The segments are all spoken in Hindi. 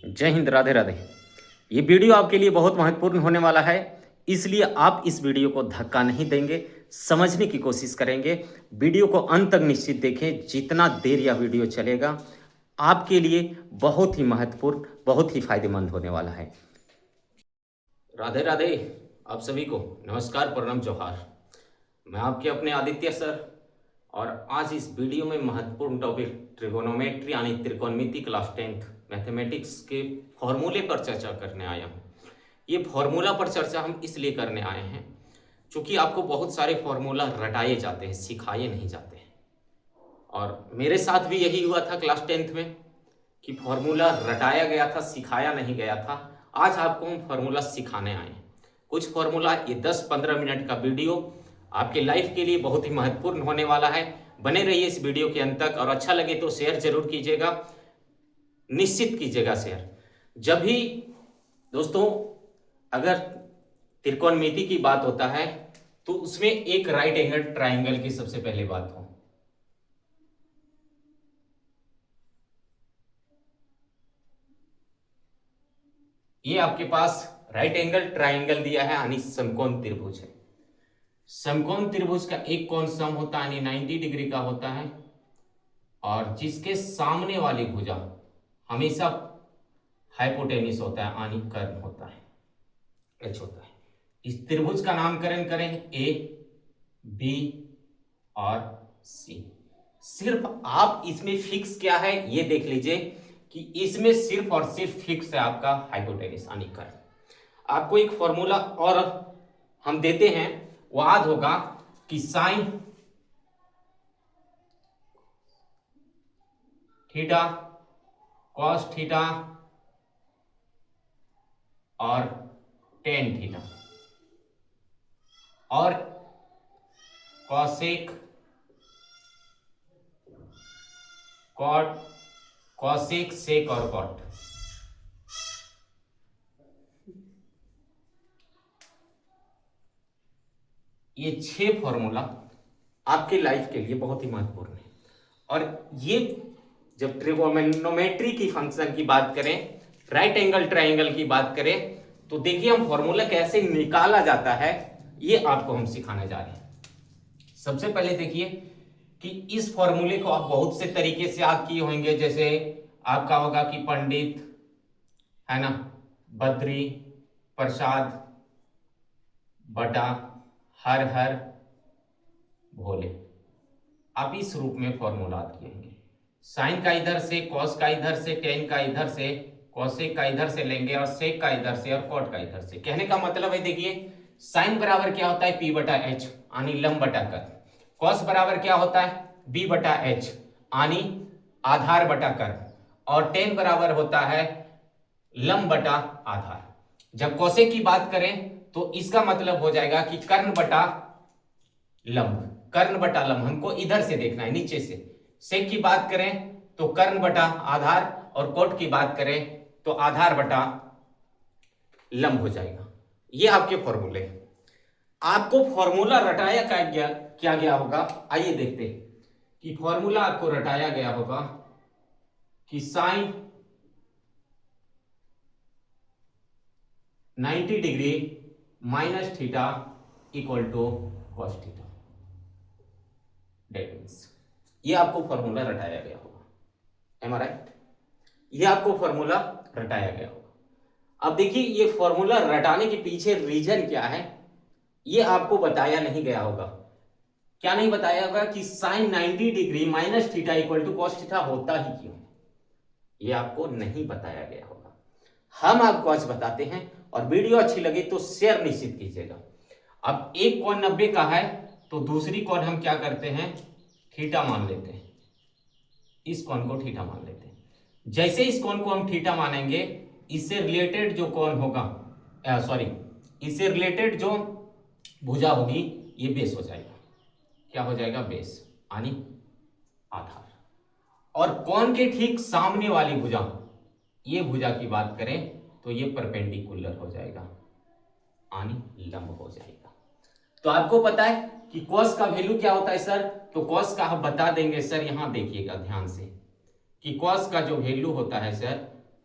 जय हिंद, राधे राधे। ये वीडियो आपके लिए बहुत महत्वपूर्ण होने वाला है, इसलिए आप इस वीडियो को धक्का नहीं देंगे, समझने की कोशिश करेंगे। वीडियो को अंत तक निश्चित देखें। जितना देर यह वीडियो चलेगा आपके लिए बहुत ही महत्वपूर्ण, बहुत ही फायदेमंद होने वाला है। राधे राधे। आप सभी को नमस्कार, प्रणाम, जोहार। मैं आपके अपने आदित्य सर, और आज इस वीडियो में महत्वपूर्ण टॉपिक ट्रिगोनोमेट्री यानी त्रिकोणमिति क्लास 10th मैथमेटिक्स के फॉर्मूले पर चर्चा करने आया हूँ। ये फॉर्मूला पर चर्चा हम इसलिए करने आए हैं क्योंकि आपको बहुत सारे फॉर्मूला रटाए जाते हैं, सिखाए नहीं जाते हैं। और मेरे साथ भी यही हुआ था क्लास 10th में कि फॉर्मूला रटाया गया था, सिखाया नहीं गया था। आज आपको हम फॉर्मूला सिखाने आए हैं। कुछ फॉर्मूला, ये 10-15 मिनट का वीडियो आपके लाइफ के लिए बहुत ही महत्वपूर्ण होने वाला है। बने रहिए इस वीडियो के अंत तक, और अच्छा लगे तो शेयर जरूर कीजिएगा, निश्चित कीजिएगा शेयर। जब भी दोस्तों अगर त्रिकोणमिति की बात होता है तो उसमें एक राइट एंगल ट्राइंगल की सबसे पहले बात हो। ये आपके पास राइट एंगल ट्राइंगल दिया है यानी समकोण त्रिभुज है। समकोण त्रिभुज का एक कोण सम होता है यानी 90 डिग्री का होता है, और जिसके सामने वाली भुजा हमेशा हाइपोटेनिस होता है यानी कर्ण होता है, एच होता है। इस त्रिभुज का नामकरण करें ए, बी और सी। सिर्फ आप इसमें फिक्स क्या है ये देख लीजिए कि इसमें सिर्फ और सिर्फ फिक्स है आपका हाइपोटेनिस यानी कर्ण। आपको एक फॉर्मूला और हम देते हैं, याद होगा कि साइन थीटा कॉस थीटा और टेन थीटा और कॉसेक कॉट, कॉसेक सेक और कॉट, ये 6 फॉर्मूला आपके लाइफ के लिए बहुत ही महत्वपूर्ण है। और ये जब ट्रिगोनोमेट्री की फंक्शन की बात करें, राइट एंगल ट्राइंगल की बात करें, तो देखिए हम फॉर्मूला कैसे निकाला जाता है ये आपको हम सिखाने जा रहे हैं। सबसे पहले देखिए कि इस फॉर्मूले को आप बहुत से तरीके से याद किए होंगे। जैसे आपका होगा कि पंडित है ना, बद्री प्रसाद बटा हर हर भोले, आप इस रूप में फॉर्मूला याद किएंगे। साइन का इधर से, कॉस का इधर से, टेन का इधर से, कॉसेक का इधर से लेंगे और सेक का इधर से और कॉट का इधर से। कहने का मतलब है देखिए साइन बराबर क्या होता है, पी बटा एच यानी लंब बटा कर। कॉस बराबर क्या होता है, बी बटा एच यानी आधार बटा कर। और टेन बराबर होता है लंब बटा आधार। जब कॉसेक की बात करें तो इसका मतलब हो जाएगा कि कर्ण बटा लंब, कर्ण बटा लंब हमको इधर से देखना है, नीचे से। सेक की बात करें तो कर्ण बटा आधार, और कोट की बात करें तो आधार बटा लंब हो जाएगा। ये आपके फॉर्मूले। आपको फॉर्मूला रटाया क्या गया होगा, आइए देखते हैं कि फॉर्मूला आपको रटाया गया होगा कि sine 90 degree minus theta equal to cos theta. That means ये आपको फॉर्मूला रटाया गया होगा। Am I right? ये आपको फॉर्मूला रटाया गया होगा। अब देखिए ये फॉर्मूला रटाने के पीछे रीजन क्या है ये आपको बताया नहीं गया होगा। क्या नहीं बताया होगा कि sine 90 degree minus theta equal to cos theta होता ही क्यों, ये आपको नहीं बताया गया होगा। हम आपको आज बताते हैं, और वीडियो अच्छी लगे तो शेयर निश्चित कीजिएगा। अब एक कोण 90 का है तो दूसरी कोण हम क्या करते हैं, थीटा मान लेते हैं। इस कोण को थीटा मान लेते हैं। जैसे इस कोण को हम थीटा मानेंगे, इससे रिलेटेड जो कोण होगा, इससे रिलेटेड जो भुजा होगी ये बेस हो जाएगा। क्या हो जाएगा, बेस यानी आधार। और कोण के ठीक सामने वाली भुजा, ये भुजा की बात करें तो ये परपेंडिकुलर हो जाएगा यानी लंब हो जाएगा। तो आपको पता है कि कॉस का वैल्यू क्या होता है सर, तो कॉस का हम बता देंगे सर। यहां देखिएगा ध्यान से कि कॉस का जो वैल्यू होता है सर,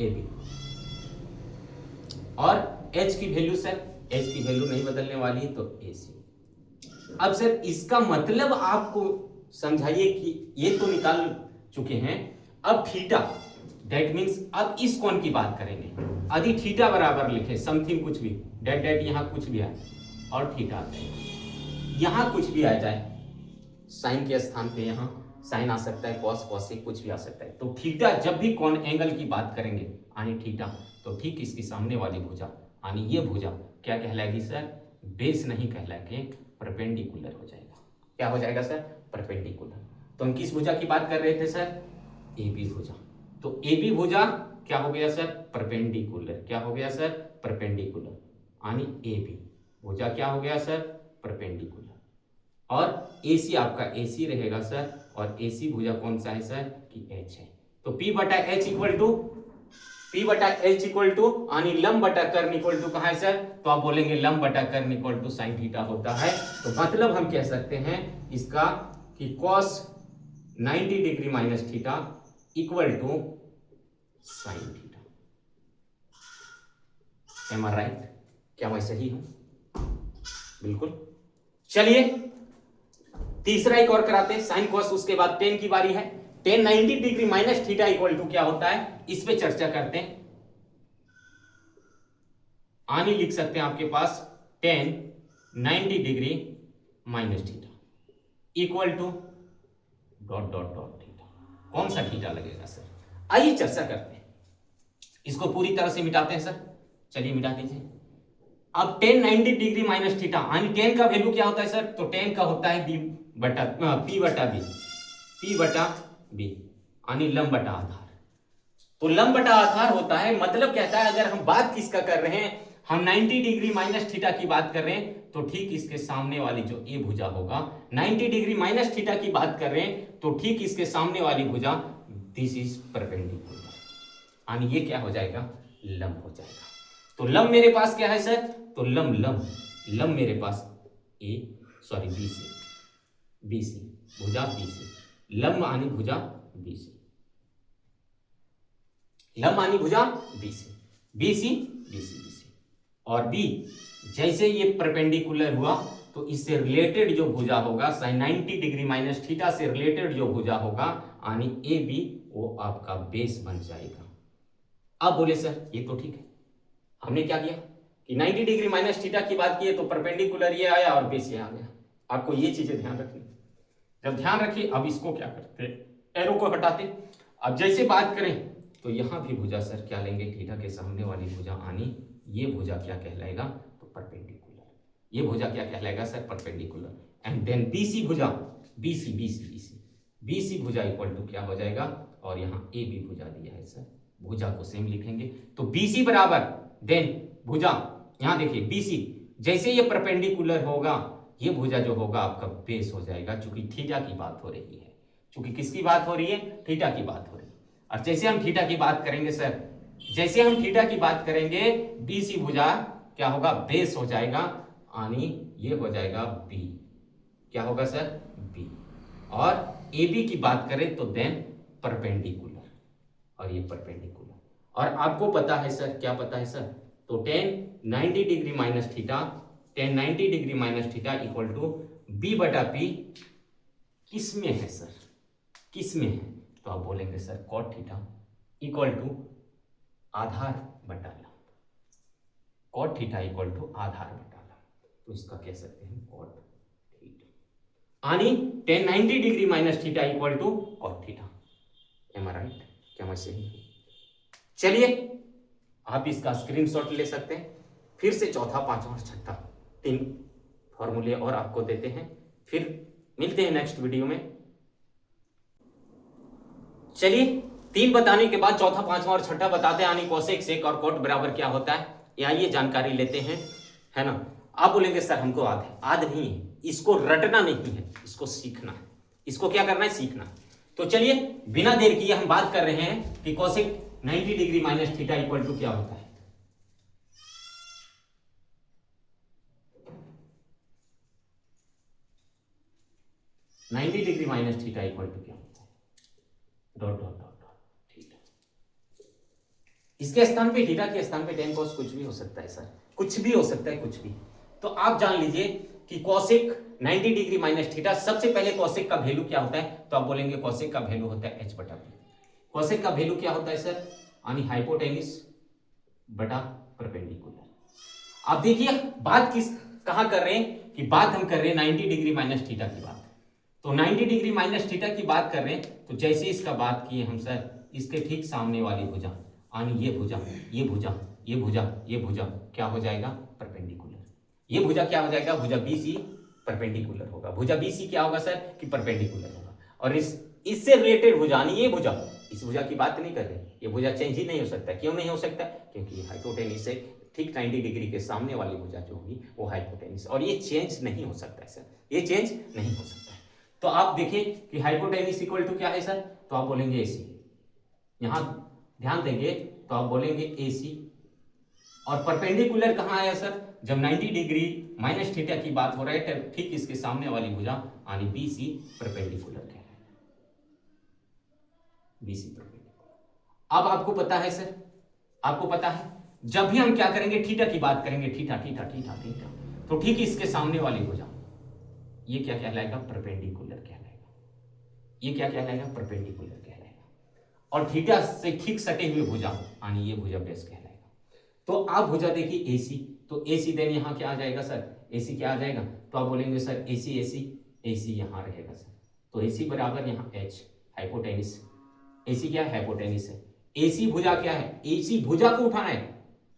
ए बी। और h की वैल्यू सर, h की वैल्यू नहीं बदलने वाली है तो ए सी। अब सर इसका मतलब आपको समझाइए कि ये तो निकाल चुके हैं, अब थीटा, दैट मीन्स अब इस कोण की बात करेंगे। यदि थीटा बराबर लिखे समथिंग कुछ भी, डेट डेट यहां कुछ भी आए और थीटा आ जाए, यहां कुछ भी आ जाए, साइन के स्थान पे यहां साइन आ सकता है, कॉस कॉसेक कुछ भी आ सकता है। तो थीटा जब भी कोण एंगल की बात करेंगे यानी थीटा, तो ठीक इसकी सामने वाली भुजा यानी ये भुजा क्या कहलाएगी सर, बेस नहीं कहला के परपेंडिकुलर हो जाएगा। क्या हो जाएगा सर, परपेंडिकुलर। तो हम किस भुजा की बात कर रहे थे सर, ए बी भुजा। तो ए बी भुजा क्या हो गया सर, परपेंडिकुलर। क्या हो गया सर, परपेंडिकुलर, यानी ए बी भुजा क्या हो गया सर, परपेंडिकुलर। और AC आपका AC रहेगा सर, और AC भुजा कौन सा है सर, कि H है। तो P बटा H इक्वल टू, P बटा H इक्वल टू यानी लंब बटा कर्ण इक्वल टू कहाँ है सर, तो आप बोलेंगे लंब बटा कर्ण इक्वल टू साइन थीटा होता है। तो मतलब हम कह सकते हैं इसका कि cos 90 degree minus theta equal to sine theta. Am are right, क्या मैं सही हूं, बिल्कुल। चलिए तीसरा एक और कराते हैं, साइन कॉस, उसके बाद टेन की बारी है। Tan 90 degree minus theta equal to क्या होता है, इस पे चर्चा करते हैं। आनी लिख सकते हैं आपके पास tan 90 degree minus theta equal to dot dot dot theta. कौन सा थीटा लगेगा सर, आइए चर्चा करते हैं। इसको पूरी तरह से मिटाते हैं सर, चलिए मिटा दीजिए। अब टेन 90 डिग्री माइनस थीटा यानी टेन का वैल्यू क्या होता है सर, तो टेन का होता है बी बटा पी बटा बी, पी बटा बी यानी लंब बटा आधार। तो लंब बटा आधार होता है, मतलब कहता है अगर हम बात किसका कर रहे हैं, हम 90 डिग्री माइनस थीटा की बात कर रहे हैं, तो ठीक इसके सामने वाली जो ए भुजा होगा, 90 डिग्री माइनस थीटा की बात कर रहे हैं, तो ठीक इसके सामने वाली भुजा, दिस इज परपेंडिकुलर, यानी ये क्या हो जाएगा, लंब हो जाएगा। तो लंब मेरे पास क्या है सर, तो लंब लंब लंब मेरे पास बी सी, बी सी भुजा बी सी, लंब आनी भुजा बी सी, लंब आनी भुजा B C, B C B C B C. और बी जैसे ये परपेंडिकुलर हुआ तो इससे रिलेटेड जो भुजा होगा, साइन 90 डिग्री माइनस थीटा से रिलेटेड जो भुजा होगा यानी ए बी, वो आपका बेस बन जाएगा। अब बोले सर ये तो ठीक है, हमने क्या किया कि 90 डिग्री माइनस थीटा की बात की है तो परपेंडिकुलर ये आया और बेस ये आ गया। आपको ये चीजें ध्यान रखनी। जब ध्यान रखिए, अब इसको क्या करते, एरो को हटाते। अब जैसे बात करें तो यहां भी भुजा सर क्या लेंगे, थीटा के सामने वाली भुजा आनी, ये भुजा क्या कहलाएगा, तो परपेंडिकुलर। ये भुजा क्या कहलाएगा sir, perpendicular. And then BC भुजा, बीसी बीसी बीसी बीसी भुजा इक्वल टू क्या हो जाएगा, और यहां ए बी भुजा दिया है सर, भुजा को सेम लिखेंगे। तो बीसी बराबर देन भुजा, यहां देखिए बीसी, जैसे ये परपेंडिकुलर होगा ये भुजा जो होगा आपका बेस हो जाएगा, क्योंकि थीटा की बात हो रही है। क्योंकि किसकी बात हो रही है, थीटा की बात हो रही है। और जैसे हम थीटा की बात करेंगे सर, जैसे हम थीटा की बात करेंगे, बीसी भुजा क्या होगा, बेस हो जाएगा, यानी ये हो जाएगा बी। क्या होगा सर, बी। और ए बी की बात करें तो देन परपेंडिकुलर, और ये परपेंडिकुलर। और आपको पता है सर, क्या पता है सर, तो tan 90 degree minus theta, tan 90 degree minus theta equal to B बटा पी, किस में है सर, किस में है, तो आप बोलेंगे sir cot theta equal to आधार बटा लंब, कॉट थीटा इक्वल टू आधार बटा लंब, तो इसका कह सकते हैं कॉट थीटा, यानी tan 90 degree minus theta equal to cot theta. Am I right, क्या मैं सही हूं? चलिए आप इसका स्क्रीनशॉट ले सकते हैं। फिर से चौथा, पांचवा और छठा 3 फॉर्मूले और आपको देते हैं, फिर मिलते हैं नेक्स्ट वीडियो में। चलिए 3 बताने के बाद चौथा, पांचवा और छठा बताते हैं, यानी कोसेक सेक और कोट बराबर क्या होता है, आइए जानकारी लेते हैं, है ना। आप बोलेंगे सर हमको आद है, आद नहीं है, इसको रटना नहीं है, इसको सीखना है। इसको क्या करना है, सीखना। तो चलिए बिना देर किए हम बात कर रहे हैं कि cosec 90 degree minus theta equal to क्या होता है। Ninety degree minus theta equal to क्या होता है, dot dot dot dot theta. इसके स्थान पे थीटा के स्थान पे tan cos कुछ भी हो सकता है सर, कुछ भी हो सकता है, कुछ भी। तो आप जान लीजिए कि cosec 90 डिग्री माइनस थीटा, सबसे पहले cosec का वैल्यू क्या होता है, तो आप बोलेंगे cosec का वैल्यू होता है h बटा p। cosec का वैल्यू क्या होता है सर, यानी हाइपोटेनिस बटा परपेंडिकुलर। आप देखिए बात किस कहां कर रहे हैं, कि बात हम कर रहे हैं 90 डिग्री माइनस थीटा की बात। तो 90 डिग्री माइनस थीटा की बात कर रहे हैं, तो जैसे इसका बात किए हम सर, इसके ठीक सामने वाली भुजा, यानी ये भुजा, ये भुजा, ये भुजा, ये भुजा क्या हो जाएगा, परपेंडिकुलर। ये भुजा क्या हो जाएगा, भुजा BC परपेंडिकुलर होगा। भुजा BC क्या होगा सर, कि परपेंडिकुलर होगा। और इससे रिलेटेड भुजा, यानी ये भुजा, इस भुजा की बात नहीं कर रहे, ये भुजा चेंज ही नहीं हो सकता। क्यों नहीं हो सकता, क्योंकि ये हाइपोटेनिस से ठीक 90 डिग्री के सामने वाली भुजा जो होगी वो हाइपोटेनिस, और ये चेंज नहीं हो सकता है सर, ये चेंज नहीं हो सकता है। तो आप देखिए कि हाइपोटेनिस इक्वल टू क्या है सर, तो आप बोलेंगे AC। यहां ध्यान देंगे तो आप बोलेंगे AC। और परपेंडिकुलर कहां आया सर, जब 90 डिग्री माइनस थीटा की बात हो रहा है, ठीक इसके सामने वाली भुजा यानी BC परपेंडिकुलर कहलाएगा, BC परपेंडिकुलर। अब आपको पता है सर, आपको पता है जब भी हम क्या करेंगे, थीटा की बात करेंगे, थीटा थीटा थीटा थीटा, तो ठीक इसके सामने वाली भुजा ये क्या कहलाएगा, परपेंडिकुलर कहलाएगा। ये क्या कहलाएगा, परपेंडिकुलर कहलाएगा। और थीटा से ठीक सटे हुए भुजा, यानी ये भुजा बेस कहलाएगा। तो आप भुजा देखिए AC, तो AC देन यहां क्या आ जाएगा सर, AC क्या आ जाएगा, तो आप बोलेंगे सर AC AC AC यहां रहेगा सर, तो AC बराबर यहां H हाइपोटेनिस। AC क्या है, हाइपोटेनिस है। AC भुजा क्या है, AC भुजा को उठाना है,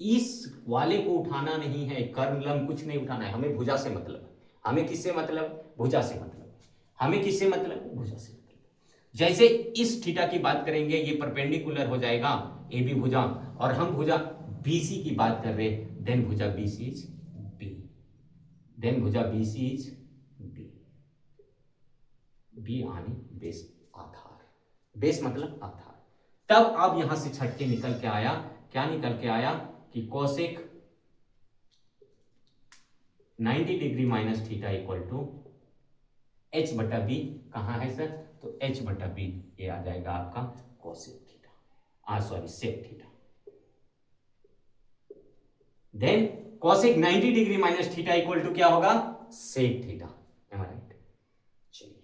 इस वाले को उठाना नहीं है, कर्म लंब कुछ नहीं उठाना है, हमें भुजा से मतलब। हमें किससे मतलब, भुजा से मतलब। हमें किससे मतलब, भुजा से मतलब। जैसे इस थीटा की बात करेंगे, ये परपेंडिकुलर हो जाएगा AB भुजा, और हम भुजा BC की बात कर रहे हैं, देन भुजा BC इज B, देन भुजा BC इज B। B आने बेस, आधार, बेस मतलब आधार। तब अब यहां से छट के निकल के आया, क्या निकल के आया, कि cosec 90 degree minus theta equal to H बटा B। कहां है सर, तो H बटा B ये आ जाएगा आपका cosec theta, sorry sec theta. Then cosec 90 degree minus theta equal to क्या होगा, sec theta. Am I right. चलिए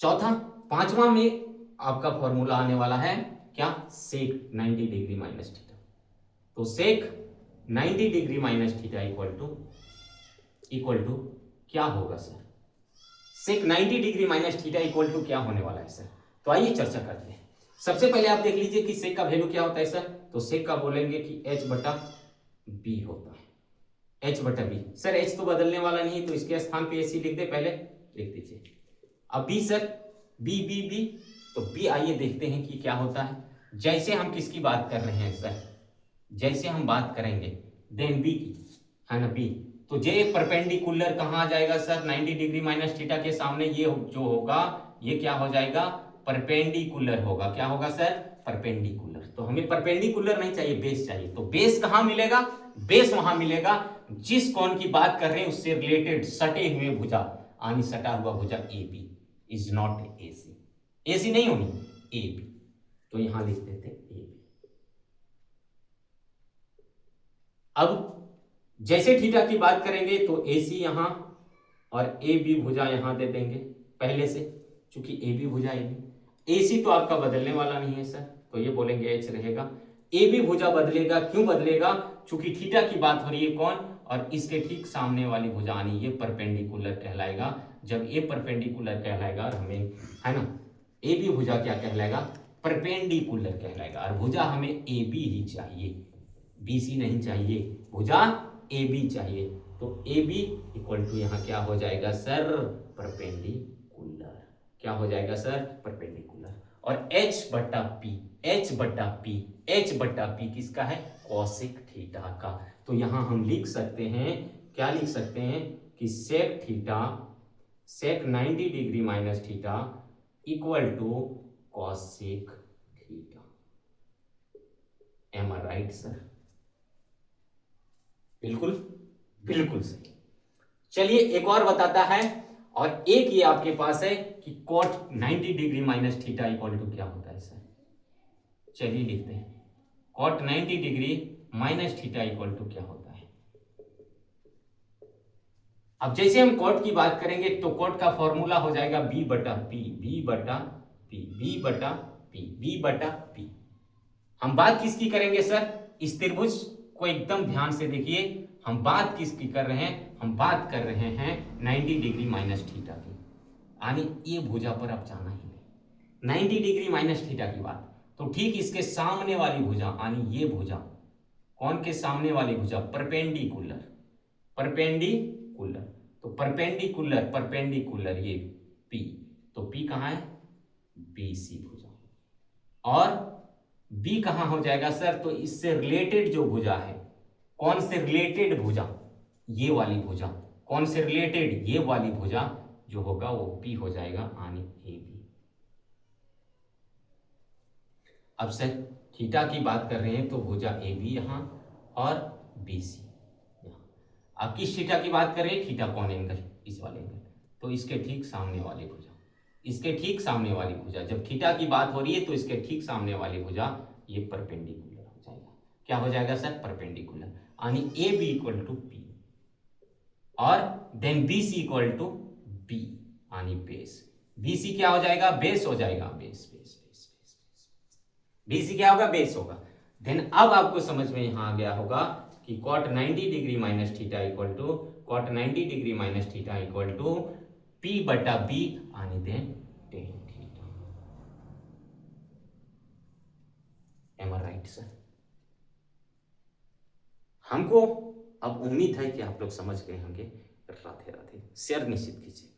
चौथा, पांचवा में आपका फॉर्मूला आने वाला है क्या, sec 90 डिग्री माइनस थीटा। तो sec 90 degree minus theta equal to क्या होगा sir, sec 90 degree minus theta equal to क्या होने वाला है सर। तो आइए चर्चा करते हैं। सबसे पहले आप देख लीजिए कि sec का वैल्यू क्या होता है सर, तो sec का बोलेंगे कि H बटा B होता है, H बटा B। सर H तो बदलने वाला नहीं, तो इसके स्थान पे AC लिख दे, पहले लिख दीजिए। अब B sir, B B B, तो B आइए देखते हैं कि क्या होता है। जैसे हम किसकी बात कर रहे हैं सर, जैसे हम बात करेंगे देन B की, है ना B, तो जे परपेंडिकुलर कहां आ जाएगा सर, 90 डिग्री माइनस थीटा के सामने ये जो होगा, ये क्या हो जाएगा, परपेंडिकुलर होगा। क्या होगा सर, परपेंडिकुलर। तो हमें परपेंडिकुलर नहीं चाहिए, बेस चाहिए। तो बेस कहां मिलेगा, बेस वहां मिलेगा जिस कोण की बात कर रहे हैं उससे रिलेटेड सटे हुए भुजा, यानी सटा हुआ भुजा AB is not AC, AC नहीं होनी, AB। तो यहां लिख देते AB। अब जैसे थीटा की बात करेंगे तो AC यहां और AB भुजा यहां दे देंगे पहले से, चूंकि AB भुजा AC तो आपका बदलने वाला नहीं है सर, तो ये बोलेंगे H रहेगा। AB भुजा बदलेगा, क्यों बदलेगा, चूंकि थीटा की बात हो रही है कौन, और इसके ठीक सामने वाली भुजा यानी ये परपेंडिकुलर कहलाएगा। जब ये परपेंडिकुलर कहलाएगा, और हमें है ना AB भुजा क्या कहलाएगा, परपेंडिकुलर कहलाएगा। और भुजा हमें AB ही चाहिए, BC नहीं चाहिए, भुजा AB चाहिए। तो AB इक्वल टू यहां क्या हो जाएगा सर, परपेंडिकुलर। क्या हो जाएगा सर, परपेंडिकुलर। और H बटा P, H बटा P, H बटा P किसका है, cosec थीटा का। तो यहां हम लिख सकते हैं, क्या लिख सकते हैं, कि sec theta, sec 90 degree minus theta equal to cosec theta. Am I right sir, बिल्कुल बिल्कुल सही। चलिए एक और बताता है, और एक ये आपके पास है कि cot 90 degree minus theta equal to क्या होता है सर। चलिए लिखते हैं, cot 90 degree minus theta equal to क्या होता है। अब जैसे हम कॉट की बात करेंगे तो कॉट का फॉर्मूला हो जाएगा बी बटा पी, बी बटा पी, बी बटा पी, बी बटा पी। हम बात किसकी करेंगे सर, इस त्रिभुज को एकदम ध्यान से देखिए, हम बात किसकी कर रहे हैं, हम बात कर रहे हैं 90 डिग्री माइनस थीटा की, यानी ये भुजा पर आप जाना ही नहीं, 90 डिग्री माइनस थीटा की बात। तो ठीक इसके सामने वाली भुजा, यानी ये भुजा, कौन के सामने वाली भुजा, परपेंडिकुलर, परपेंडिकुलर, तो परपेंडिकुलर, परपेंडिकुलर ये P, तो P कहाँ है, BC भुजा। और B कहाँ हो जाएगा सर, तो इससे रिलेटेड जो भुजा है, कौन से रिलेटेड भुजा, ये वाली भुजा, कौन से रिलेटेड, ये वाली भुजा जो होगा वो P हो जाएगा, यानी AB। अब सर थीटा की बात कर रहे हैं तो भुजा AB यहां और BC यहां। अब किस थीटा की बात कर रहे हैं, थीटा कौन एंगल, इस वाले एंगल, तो इसके ठीक सामने वाली भुजा, इसके ठीक सामने वाली भुजा, जब थीटा की बात हो रही है तो इसके ठीक सामने वाली भुजा ये परपेंडिकुलर हो जाएगा। क्या हो जाएगा सर, परपेंडिकुलर, यानी AB इक्वल टू P और then BC equal to B, यानी बेस। BC क्या हो जाएगा, बेस हो जाएगा, base base base base, BC क्या होगा, बेस होगा। देन अब आपको समझ में यहां आ गया होगा कि cot 90 degree minus theta equal to, cot 90 degree minus theta equal to P बटा B, यानी then tan theta. Am I right sir. हमको अब उम्मीद है कि आप लोग समझ गए होंगे। राधे राधे। शेयर निश्चित कीजिए।